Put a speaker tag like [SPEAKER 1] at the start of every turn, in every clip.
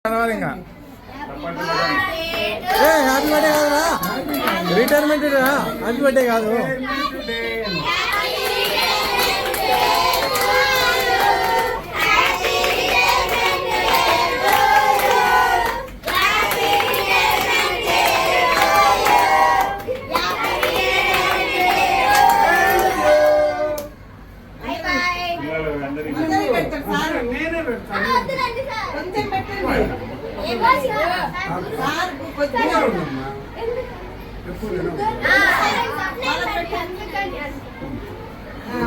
[SPEAKER 1] ఇంకా happy birthday కాదురా, retirement రా, హ్యాపీ బర్త్డే కాదు.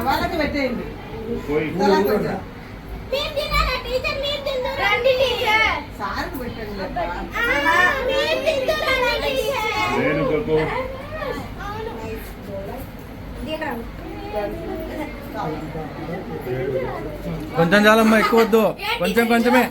[SPEAKER 2] వాళ్ళకి పెట్టేయండి. సార్కి పెట్టండి.
[SPEAKER 1] కొంచెం చాలమ్మా, ఎక్కువ వద్దు, కొంచెం కొంచెమే.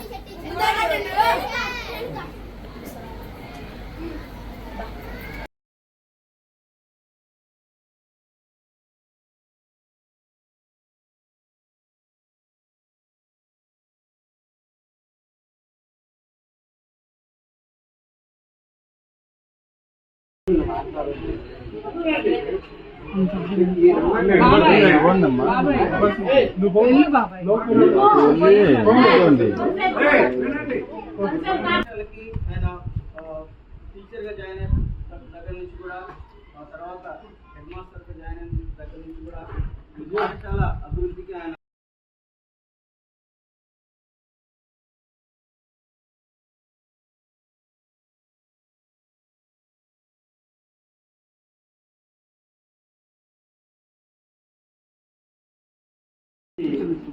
[SPEAKER 3] టీచర్ గా జాయిన్ అయిన దగ్గర నుంచి కూడా, ఆ తర్వాత హెడ్ మాస్టర్ గా జాయిన్ అయిన దగ్గర నుంచి కూడా పాఠశాల అభివృద్ధికి ఆయన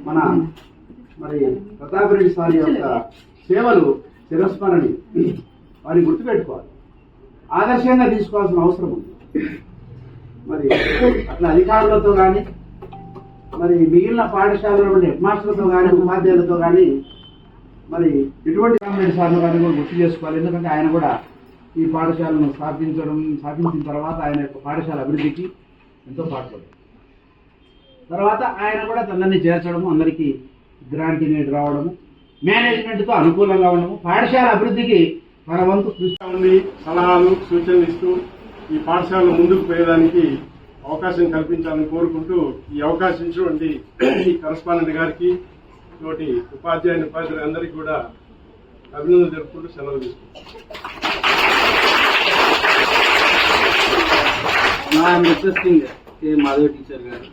[SPEAKER 4] మన మరి ప్రతాపరెడ్డి సార్ యొక్క సేవలు చిరస్మరణి, వారిని గుర్తుపెట్టుకోవాలి, ఆదర్శంగా తీసుకోవాల్సిన అవసరం ఉంది. మరి అట్లా అధికారులతో కానీ, మరి మిగిలిన పాఠశాలలో ఉండే హెడ్ మాస్టర్లతో కానీ, ఉపాధ్యాయులతో కానీ మరి ఇటువంటి రామరెడ్డి సార్ గారిని కూడా గుర్తు చేసుకోవాలి. ఎందుకంటే ఆయన కూడా ఈ పాఠశాలను స్థాపించిన తర్వాత ఆయన యొక్క పాఠశాల అభివృద్ధికి ఎంతో పాటుపడ్డారు. తర్వాత ఆయన కూడా అందరినీ చేర్చడము, అందరికీ గ్రాంట్ నీడ్ రావడము, మేనేజ్మెంట్తో అనుకూలంగా ఉండడము, పాఠశాల అభివృద్ధికి మన వంతు కృషి
[SPEAKER 5] ఉంది. సలహాలు సూచనలు ఇస్తూ ఈ పాఠశాలను ముందుకు పోయేదానికి అవకాశం కల్పించాలని కోరుకుంటూ ఈ అవకాశం ఇచ్చినటువంటి ఈ కరస్పాండెంట్ గారికి, తోటి ఉపాధ్యాయులందరికీ కూడా అభినందనలు జరుపుకుంటూ సెలవు తీసుకుంటాం.
[SPEAKER 3] మాధవ్ టీచర్ గారు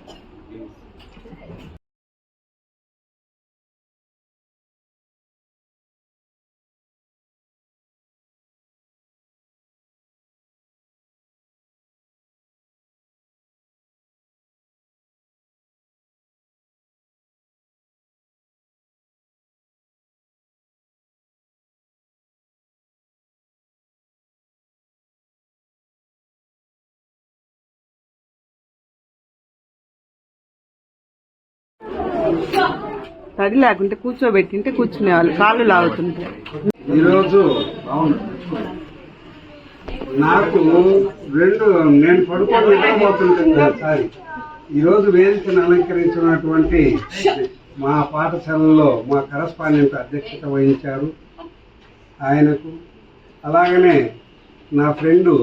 [SPEAKER 2] తడి లేకుంటే కూర్చోబెట్టింటే కూర్చునేవాళ్ళు, కాళ్ళు లాగుతుంటే.
[SPEAKER 4] ఈరోజు నాకు నేను పడుకొని నిద్రపోతుంటాను సార్. ఈరోజు వేదికను అలంకరించినటువంటి మా పాఠశాలలో మా కరస్పాండెంట్ అధ్యక్షత వహించారు. ఆయనకు, అలాగనే నా ఫ్రెండు,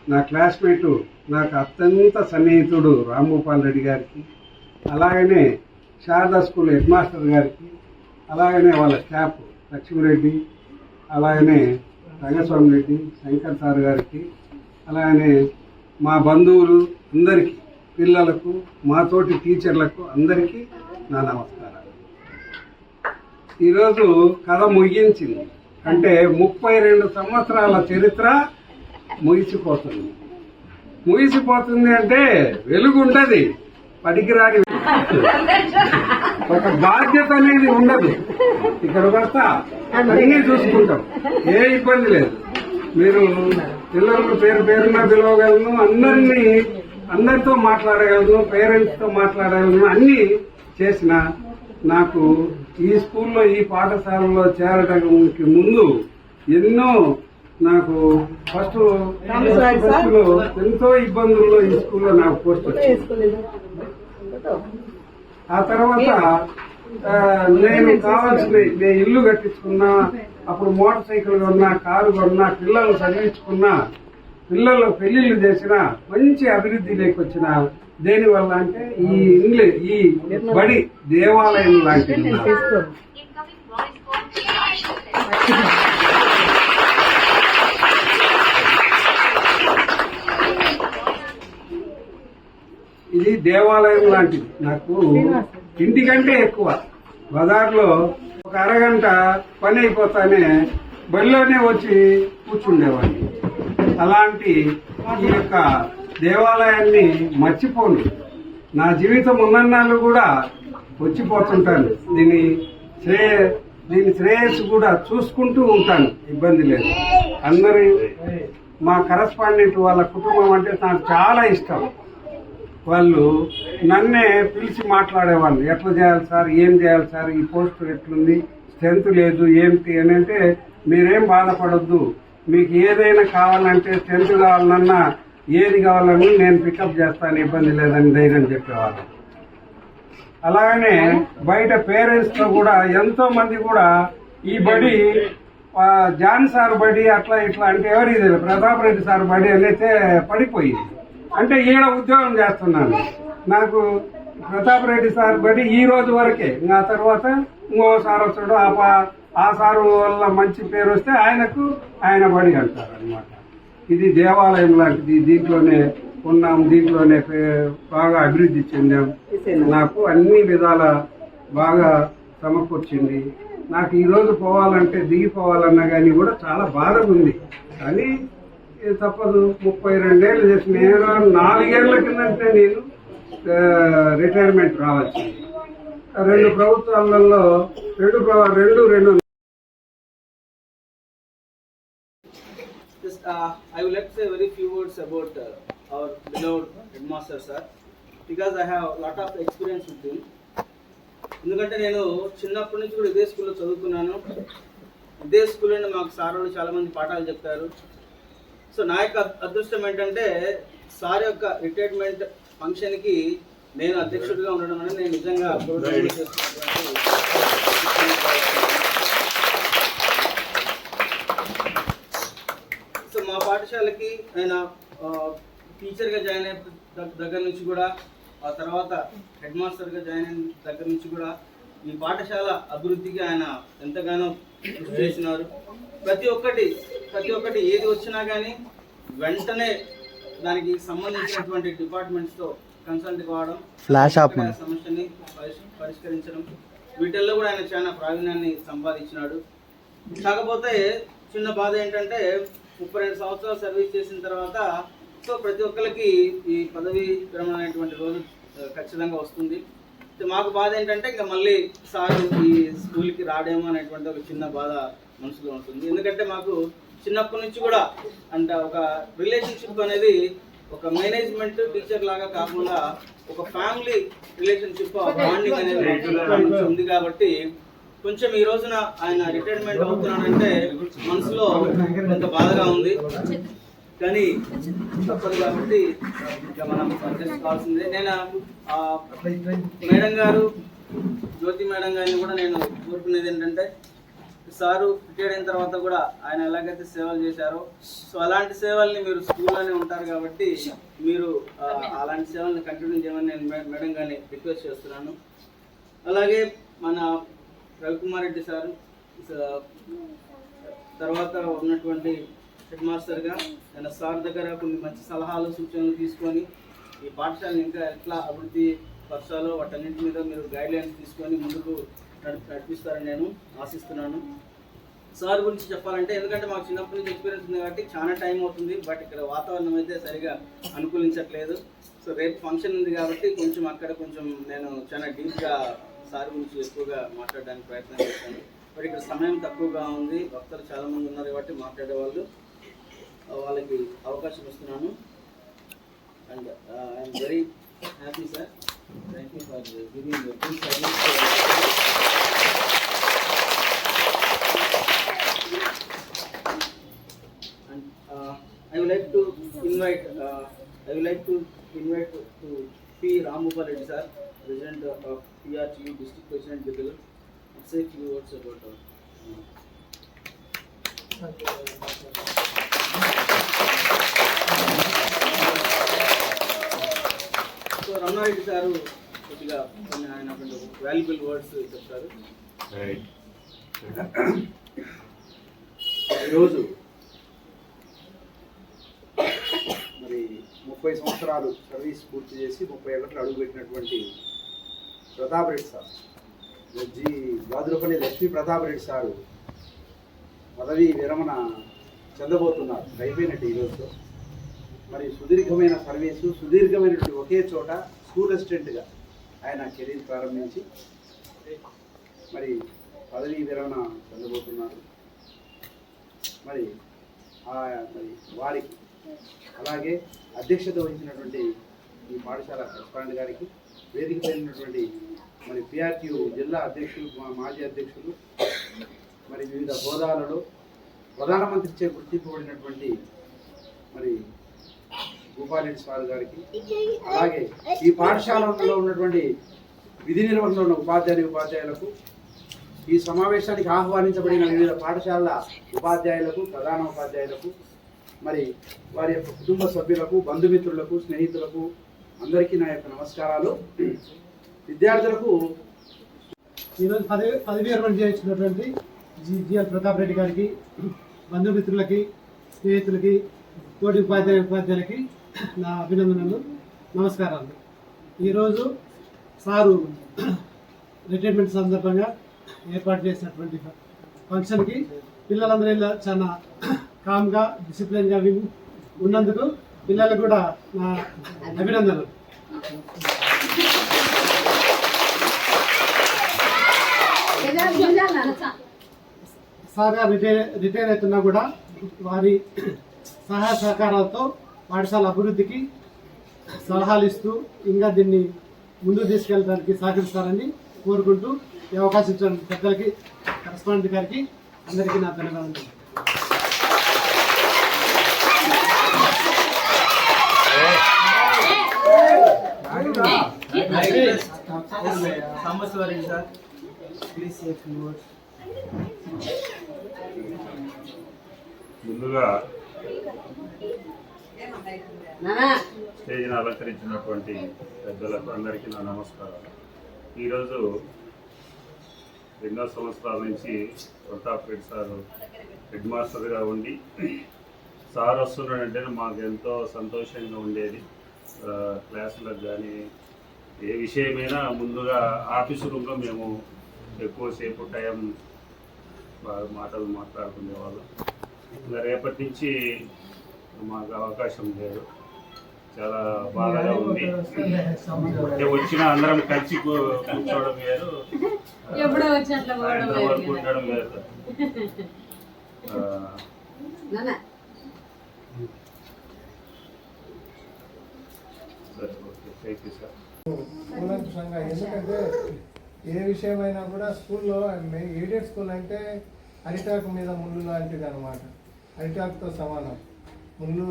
[SPEAKER 4] నా క్లాస్మేటు, నాకు అత్యంత సన్నిహితుడు రాంభూపాల్ రెడ్డి గారికి, అలాగనే శారదా స్కూల్ హెడ్ మాస్టర్ గారికి, అలాగనే వాళ్ళ స్టాఫ్ లక్ష్మీరెడ్డి, అలాగనే రంగస్వామి రెడ్డి, శంకర్ సార్ గారికి, అలాగనే మా బంధువులు అందరికీ, పిల్లలకు, మాతోటి టీచర్లకు అందరికీ నా నమస్కారాలు. ఈరోజు కథ ముగించింది అంటే 32 సంవత్సరాల చరిత్ర ముగిసిపోతుంది అంటే వెలుగుంటది, పనికిరాని ఒక బాధ్యత అనేది ఉండదు. ఇక్కడికి వస్తా అన్నీ చూసుకుంటాం, ఏ ఇబ్బంది లేదు. మీరు పిల్లలకు పేరున పిలవగలను, అందరితో మాట్లాడగలను, పేరెంట్స్ తో మాట్లాడగలను, అన్ని చేసిన నాకు ఈ స్కూల్లో, ఈ పాఠశాలలో చేరడానికి ముందు ఎన్నో నాకు ఫస్ట్ లో ఎంతో ఇబ్బందుల్లో ఈ స్కూల్లో నాకు పోస్ట్ వచ్చింది. ఆ తర్వాత
[SPEAKER 6] నేను కావాల్సిన నేను ఇల్లు కట్టించుకున్నా, అప్పుడు మోటార్ సైకిల్ కొన్నా, కారు కొన్నా, పిల్లలు చదివించుకున్నా, పిల్లలు పెళ్లిళ్ళు చేసిన, మంచి అభివృద్ధి లేకొచ్చిన దేనివల్ల అంటే ఈ బడి దేవాలయం లాంటిది. ఇది దేవాలయం లాంటిది. నాకు ఇంటికంటే ఎక్కువ. బజార్లో ఒక అరగంట పని అయిపోతానే బడిలోనే వచ్చి కూర్చుండేవాడిని. అలాంటి ఈ యొక్క దేవాలయాన్ని మర్చిపోను. నా జీవితం ఉన్నన్నాళ్ళు కూడా వచ్చిపోతుంటాను. దీని శ్రేయస్సు కూడా చూసుకుంటూ ఉంటాను, ఇబ్బంది లేదు. అందరి మా కరస్పాండెంట్ వాళ్ళ కుటుంబం అంటే నాకు చాలా ఇష్టం. వాళ్ళు నన్నే పిలిచి మాట్లాడేవాళ్ళు, ఎట్లా చేయాలి సార్, ఏం చేయాలి సార్, ఈ పోస్ట్ ఎట్లుంది, స్ట్రెంత్ లేదు ఏంటి అని. అంటే మీరేం బాధపడొద్దు, మీకు ఏదైనా కావాలంటే స్ట్రెంత్ కావాలన్నా ఏది కావాలని నేను పికప్ చేస్తాను, ఇబ్బంది లేదని ధైర్యం చెప్పేవాళ్ళు. అలాగనే బయట పేరెంట్స్ తో కూడా ఎంతో మంది కూడా ఈ బడి జాన్ సార్ బడి అట్లా ఇట్లా అంటే ఎవరికి ప్రతాప్ రెడ్డి సార్ బడి అనేది పడిపోయింది. అంటే ఈడ ఉద్యోగం చేస్తున్నాను. నాకు ప్రతాప్ రెడ్డి సార్ బడి ఈ రోజు వరకే. ఆ తర్వాత ఇంకో సార్ వచ్చాడు, ఆ సారు వల్ల మంచి పేరు వస్తే ఆయన బడి అంటారు అనమాట. ఇది దేవాలయం లాంటిది. దీంట్లోనే ఉన్నాం, దీంట్లోనే బాగా అభివృద్ధి చెందాం. నాకు అన్ని విధాల బాగా సమకూర్చింది. నాకు ఈ రోజు పోవాలంటే దిగిపోవాలన్నా కానీ కూడా చాలా బాధగా ఉంది. కానీ తప్పదు. 32 ఏళ్ళు చేసిన, 4 ఏళ్ల కిందంటే నేను రిటైర్మెంట్ రావాల్సింది. 2 ప్రభుత్వాలలో రెండు
[SPEAKER 3] I would like to say very few words about our beloved headmaster sir, because I have a lot of experience with him. ఎందుకంటే నేను చిన్నప్పటి నుంచి కూడా ఇదే స్కూల్లో చదువుకున్నాను. ఇదే స్కూల్లోనే మాకు సార్ వాళ్ళు చాలా మంది పాఠాలు చెప్తారు. సో నా యొక్క అదృష్టం ఏంటంటే సార్ యొక్క రిటైర్మెంట్ ఫంక్షన్కి నేను అధ్యక్షుడిగా ఉండడం అనేది నేను నిజంగా సో మా పాఠశాలకి ఆయన టీచర్గా జాయిన్ అయిన దగ్గర నుంచి కూడా, ఆ తర్వాత హెడ్ మాస్టర్గా జాయిన్ అయిన దగ్గర నుంచి కూడా ఈ పాఠశాల అభివృద్ధికి ఆయన ఎంతగానో కృషి చేసినారు. ప్రతి ఒక్కటి ఏది వచ్చినా కానీ వెంటనే దానికి సంబంధించినటువంటి డిపార్ట్మెంట్స్తో కన్సల్ట్ కావడం, సమస్యని పరిష్కరించడం, వీటిల్లో కూడా ఆయన చాలా ప్రావీణ్యాన్ని సంపాదించినాడు. కాకపోతే చిన్న బాధ ఏంటంటే 32 సంవత్సరాలు సర్వీస్ చేసిన తర్వాత సో ప్రతి ఒక్కరికి ఈ పదవి విరమణ అనేటువంటి రోజు ఖచ్చితంగా వస్తుంది. మాకు బాధ ఏంటంటే ఇంకా మళ్ళీ సార్ ఈ స్కూల్కి రాడేమో అనేటువంటి ఒక చిన్న బాధ మనసులో ఉంటుంది. ఎందుకంటే మాకు చిన్నప్పటి నుంచి కూడా అంటే ఒక రిలేషన్షిప్ అనేది ఒక మేనేజ్మెంట్ టీచర్ లాగా కాకుండా ఒక ఫ్యామిలీ రిలేషన్షిప్ బాండింగ్ అనేది ఉంది. కాబట్టి కొంచెం ఈ రోజున ఆయన రిటైర్మెంట్ అవుతున్నాడంటే మనసులో కొంత బాధగా ఉంది. కానీ తప్పదు కాబట్టి ఇంకా మనం పనిచేసుకోవాల్సిందే. నేను మేడం గారు, జ్యోతి మేడం గారిని కూడా నేను కోరుకునేది ఏంటంటే సారు రిటైర్డ్ అయిన తర్వాత కూడా ఆయన ఎలాగైతే సేవలు చేశారో సో అలాంటి సేవల్ని మీరు స్కూల్లోనే ఉంటారు కాబట్టి మీరు అలాంటి సేవల్ని కంటిన్యూ చేయమని నేను మేడం గారిని రిక్వెస్ట్ చేస్తున్నాను. అలాగే మన రవికుమార్ రెడ్డి సార్ తర్వాత ఉన్నటువంటి హెడ్ మాస్టర్గా నేను సార్ దగ్గర కొన్ని మంచి సలహాలు సూచనలు తీసుకొని ఈ పాఠశాలను ఇంకా ఎట్లా అభివృద్ధి పరచాలో వాటన్నింటి మీద మీరు గైడ్లైన్స్ తీసుకొని ముందుకు నడిపిస్తారని నేను ఆశిస్తున్నాను. సార్ గురించి చెప్పాలంటే ఎందుకంటే మాకు చిన్నప్పటి నుంచి ఎక్స్పీరియన్స్ ఉంది కాబట్టి చాలా టైం అవుతుంది. బట్ ఇక్కడ వాతావరణం అయితే సరిగా అనుకూలించట్లేదు. సో రేపు ఫంక్షన్ ఉంది కాబట్టి కొంచెం అక్కడ కొంచెం నేను చాలా డీప్గా సార్ గురించి ఎక్కువగా మాట్లాడడానికి ప్రయత్నం చేశాను. బట్ ఇక్కడ సమయం తక్కువగా ఉంది, భక్తులు చాలామంది ఉన్నారు కాబట్టి మాట్లాడే వాళ్ళకి అవకాశం ఇస్తున్నాను. And I'm very happy sir. Thank you for giving good service. And I would like to invite to P. Ramgopal Reddy sir. President of PRTU District President Bidal, say a few words about so Ramana Reddy sir కొద్దిగా కొన్ని ఆయన valuable words చెప్తారు.
[SPEAKER 4] ఈరోజు మరి 30 సంవత్సరాలు service పూర్తి చేసి 30 ఏళ్ళకి అడుగుపెట్టినటువంటి Pratap Reddy sir, judge Vadulapalli Lakshmi Pratap Reddy sir పదవి విరమణ చెందబోతున్నారు. అయిపోయినట్టు ఈరోజు మరి సుదీర్ఘమైన సర్వీసు, సుదీర్ఘమైనటువంటి ఒకే చోట స్కూల్ అసిస్టెంట్గా ఆయన కెరీర్ ప్రారంభించి మరి పదవి విరమణ చెందబోతున్నారు. మరి వారికి అలాగే అధ్యక్షత వహించినటువంటి ఈ పాఠశాల కరస్పాండెంట్ గారికి, వేదిక పైనటువంటి మరి పిఆర్టీయూ జిల్లా అధ్యక్షులు, మాజీ అధ్యక్షులు, మరి వివిధ హోదాలలో ప్రధానమంత్రిచే గుర్తింపబడినటువంటి మరి భూపాలరెడ్డి సార్ గారికి, అలాగే ఈ పాఠశాలలో ఉన్నటువంటి విధి నిర్వహణలో ఉన్న ఉపాధ్యాయులకు, ఈ సమావేశానికి ఆహ్వానించబడిన వివిధ పాఠశాలల ఉపాధ్యాయులకు, ప్రధాన ఉపాధ్యాయులకు, మరి వారి యొక్క కుటుంబ సభ్యులకు, బంధుమిత్రులకు, స్నేహితులకు అందరికీ నా యొక్క నమస్కారాలు. విద్యార్థులకు
[SPEAKER 1] ఈరోజు పదవి విరమణ చేయించినటువంటి జిఎల్ ప్రతాప్ రెడ్డి గారికి, బంధుమిత్రులకి, స్నేహితులకి, తోటి ఉపాధ్యాయులకి నా అభినందనలు, నమస్కారాలు. ఈరోజు సారు రిటైర్మెంట్ సందర్భంగా ఏర్పాటు చేసినటువంటి ఫంక్షన్కి పిల్లలందరూ చాలా కామ్గా, డిసిప్లిన్గా ఉన్నందుకు పిల్లలకు కూడా నా అభినందనలు. సార్ రిటైర్ అవుతున్నా కూడా వారి సహాయ సహకారాలతో పాఠశాల అభివృద్ధికి సలహాలు ఇస్తూ ఇంకా దీన్ని ముందుకు తీసుకెళ్ళడానికి సహకరిస్తారని కోరుకుంటూ ఈ అవకాశం ఇచ్చిన పెద్దలకి, కరస్పాండెంట్ గారికి అందరికీ నా ధన్యవాదాలు.
[SPEAKER 3] Sambasiva Reddy sir, please say few words.
[SPEAKER 7] ముందుగా స్టేజ్ని అలంకరించినటువంటి పెద్దలకు అందరికీ నా నమస్కారాలు. ఈరోజు 2 సంవత్సరాల నుంచి ప్రతాప్ రెడ్డి సారు హెడ్ మాస్టర్గా ఉండి సార్ వస్తున్నాడంటే మాకు ఎంతో సంతోషంగా ఉండేది. క్లాసులకు కానీ ఏ విషయమైనా ముందుగా ఆఫీసు రూమ్లో మేము ఎక్కువసేపు టైం బాగా మాటలు మాట్లాడుకునేవాళ్ళం. ఇంకా రేపటి నుంచి మాకు అవకాశం లేదు, చాలా బాధగా ఉంది. అంటే వచ్చిన అందరం కలిసి కూర్చోవడం వేరు, సాయంత్రం వరకు ఉండడం వేరు. సరే, ఓకే, థ్యాంక్ యూ సార్.
[SPEAKER 1] కూలంకషంగా, ఎందుకంటే ఏ విషయమైనా కూడా స్కూల్లో ఎయిడెడ్ స్కూల్ అంటే అరిటాకు మీద ముళ్ళు లాంటిది అనమాట. అరిటాకుతో సమానం. ముళ్ళు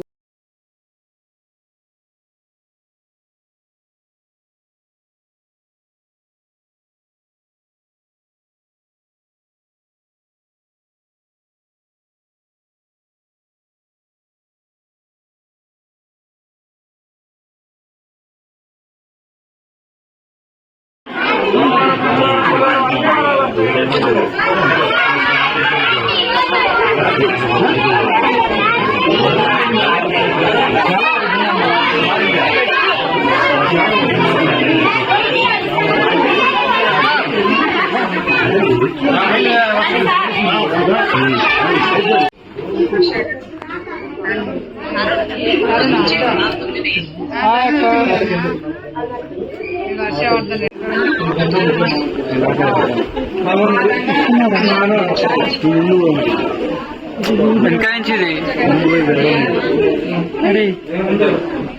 [SPEAKER 8] వెనక నుంచి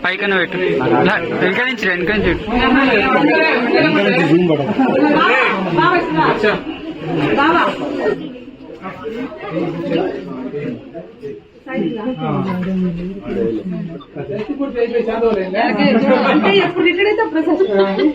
[SPEAKER 8] పైకన పెట్టు, వెనక నుంచి
[SPEAKER 2] ఎప్పుడు రిటైర్ అయితే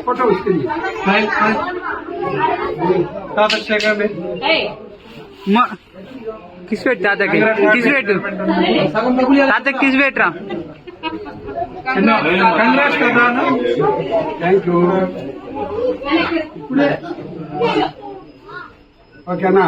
[SPEAKER 6] ఫోటో వస్తుంది.
[SPEAKER 8] కిసిపెట్టు తాతకి కిసిపెట్టు తాతకి కిసిపెట్టురా
[SPEAKER 6] థ్యాంక్ యూ. ఓకేనా?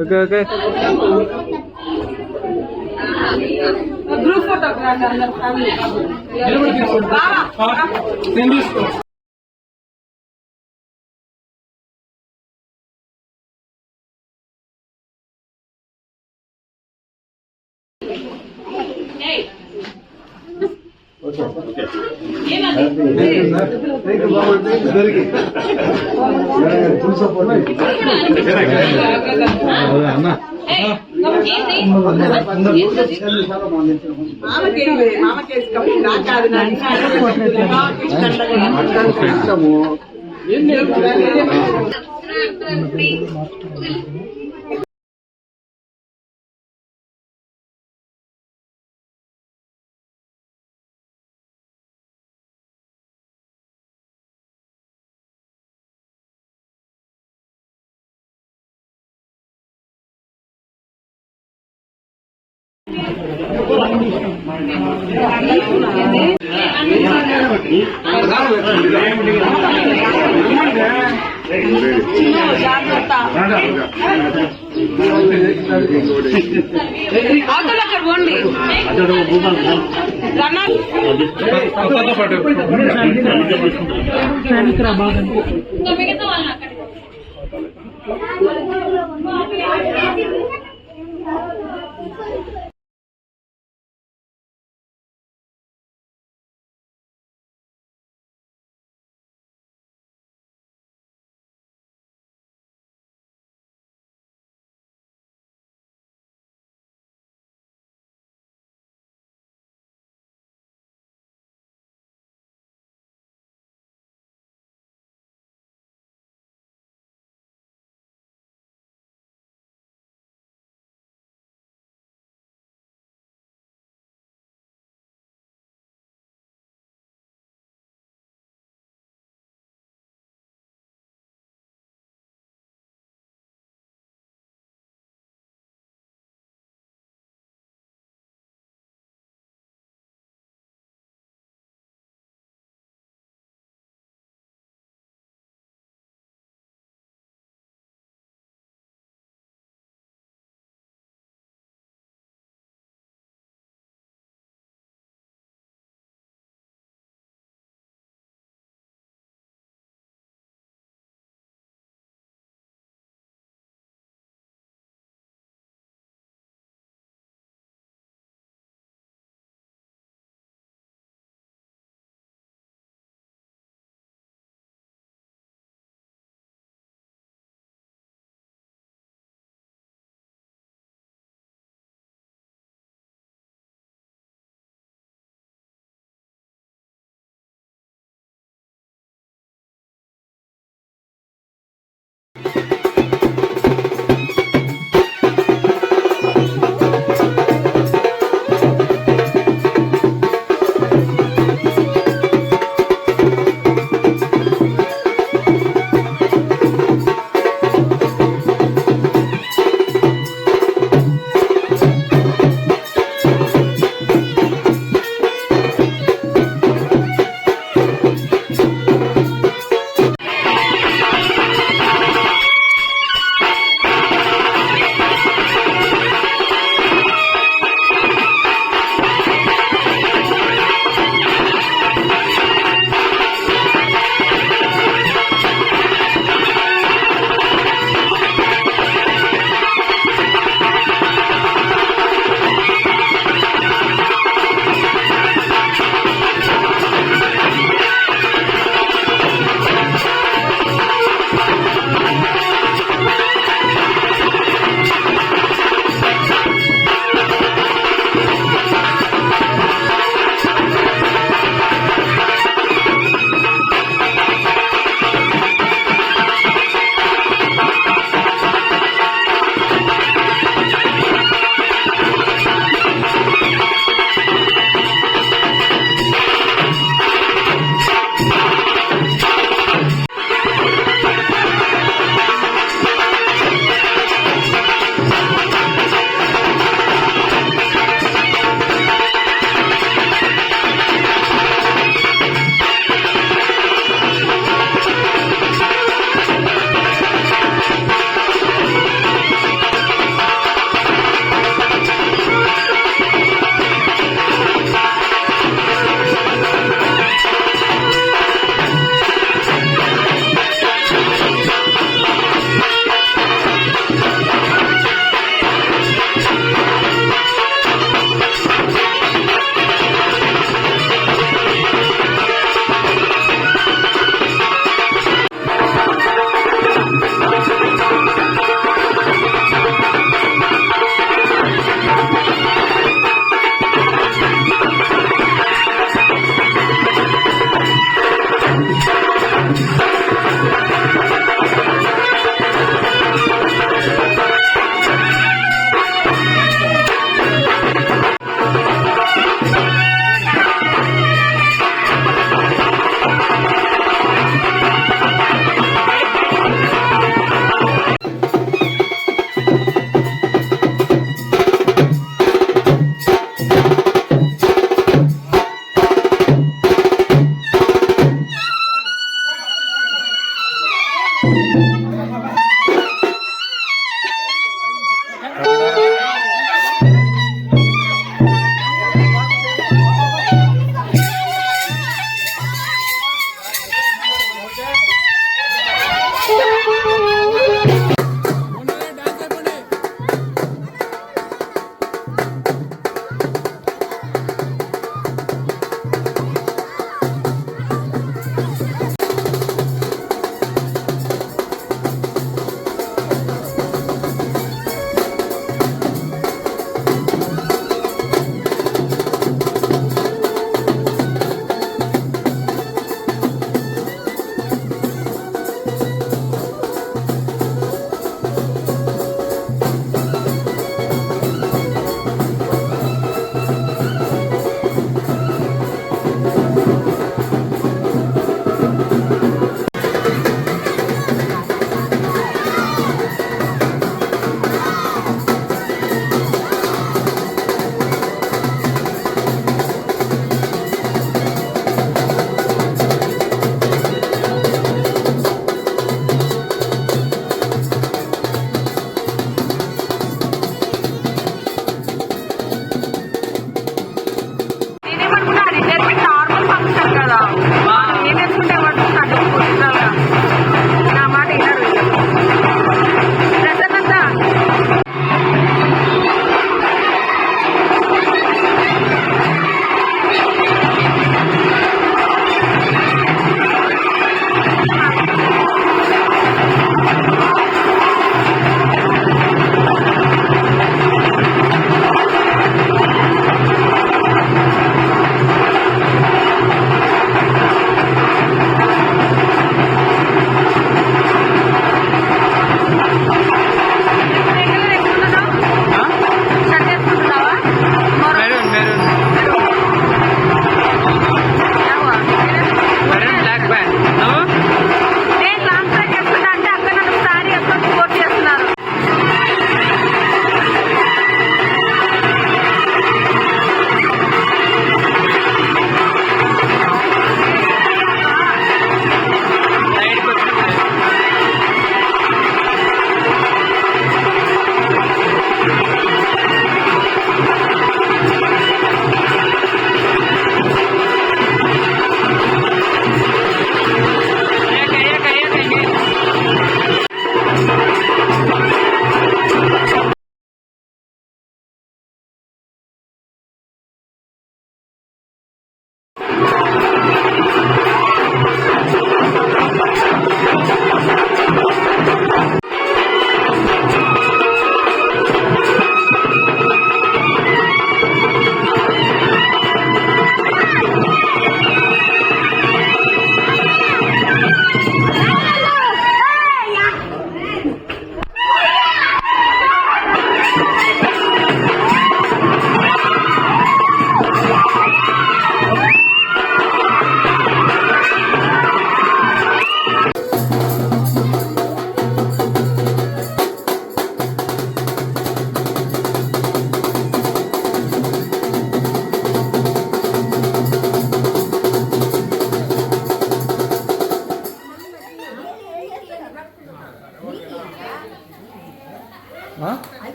[SPEAKER 8] ఓకే ఓకే
[SPEAKER 2] గ్రూప్ ఫోటో అందరు ఫ్యామిలీ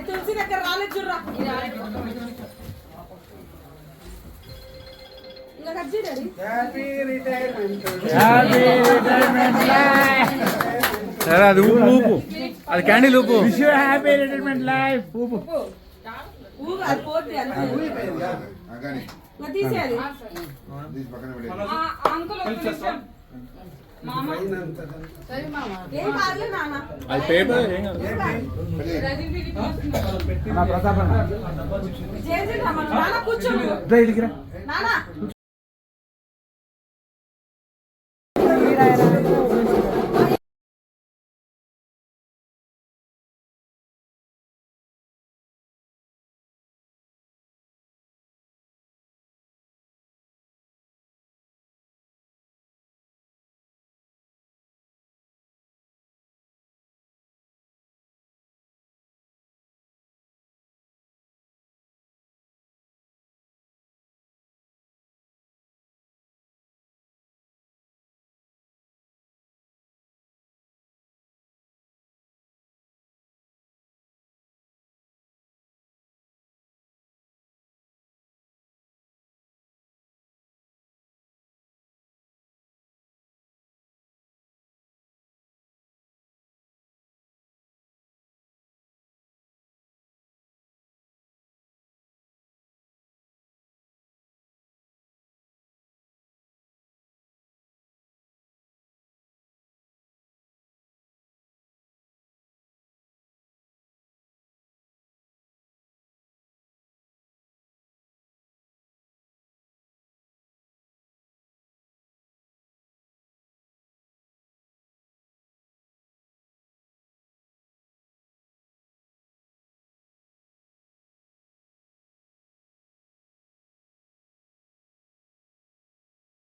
[SPEAKER 2] తులసి దగ్గర రాలేదు చూడరా ఇంకా కట్ చేయాలి
[SPEAKER 8] సరే అది ఊపు ఊపు అది క్యాండిల్ ఊపు
[SPEAKER 6] హ్యాపీ రిటైర్మెంట్ లైఫ్
[SPEAKER 2] ఊగు అది పోతే ఇంకా తీసేయాలి అంకుల్ ఏం కాదులే నాన్న
[SPEAKER 8] అది పేపర్ ఏం కాదు
[SPEAKER 2] చేసి నాన్న కూర్చో నాన్న